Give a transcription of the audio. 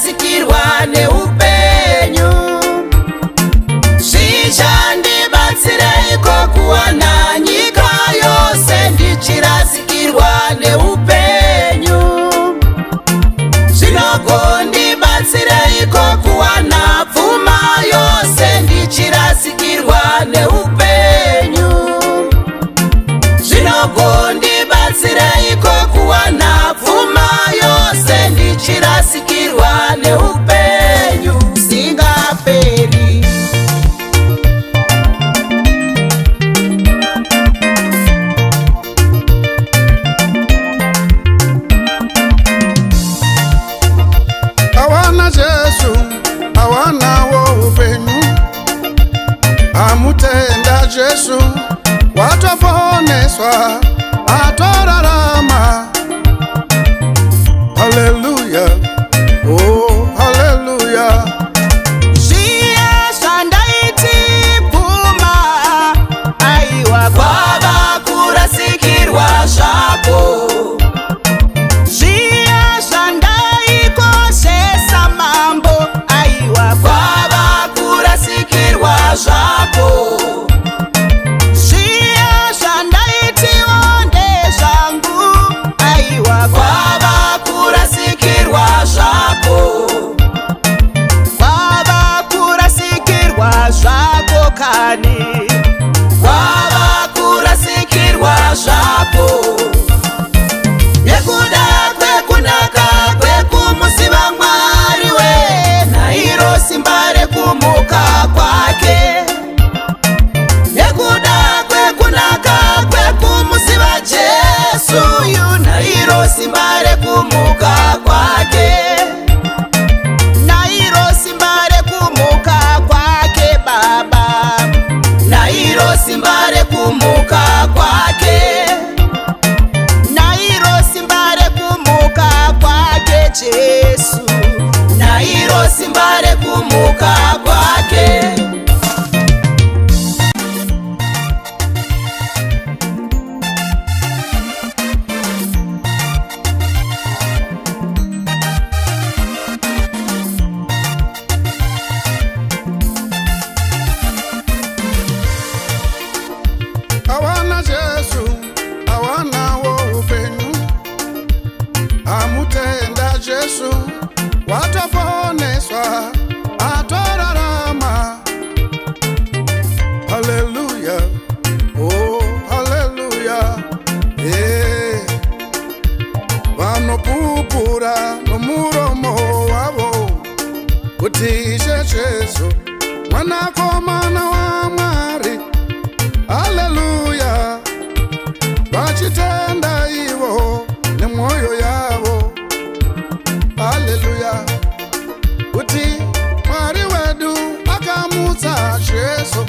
ndichirasikirwa neupenyu. Zvichandibatsireiko kuwana nyika yose ndichirasikirwa neupenyu? Zvinogondibatsireiko kuwana pfuma yose ndichirasikirwa neupenyu? Zvinogondibatsireiko kuwana pfuma yose ndichirasikirwa neupenyu usingaperi? Awana Jesu, awanawo upenyu. Amutenda Jesu, watoponeswa, atorarama. Hallelujah, oh hallelujah. Zviya zvandaiti pfuma, aiwa kwava kurasikirwa zvako. Zviya zvandaikoshesa mambo, aiwa kwava kurasikirwa zvako. Zviya zvandaitiwo ndezvangu, aiwa kwava kurasikirwa zvako. Kwava kurasikirwa zvako kani, kwava kurasikirwa zvako. Nekuda kwekunaka kwekumuziva Mwari we, nairo simba rekumuka kwake. Nekuda kwekunaka kwekumuziva Jesu yu, nairo simba rekumuka kwake. Nairo simba rekumuka kwake Baba, nairo simba rekumuka kwake. Nairo simba rekumuka kwake Jesu, nairo simba rekumuka kwake. Awana Jesu, awanawo upenyu. Amutenda Jesu, watoponeswa, atorarama. Hallelujah, oh hallelujah. Vanopupura nomuromo wavo kuti Jesu mwanakomana wa Mwari. Hallelujah, vachitenda ivo nemwoyo yavo. Hallelujah, kuti Mwari wedu akamutsa Jesu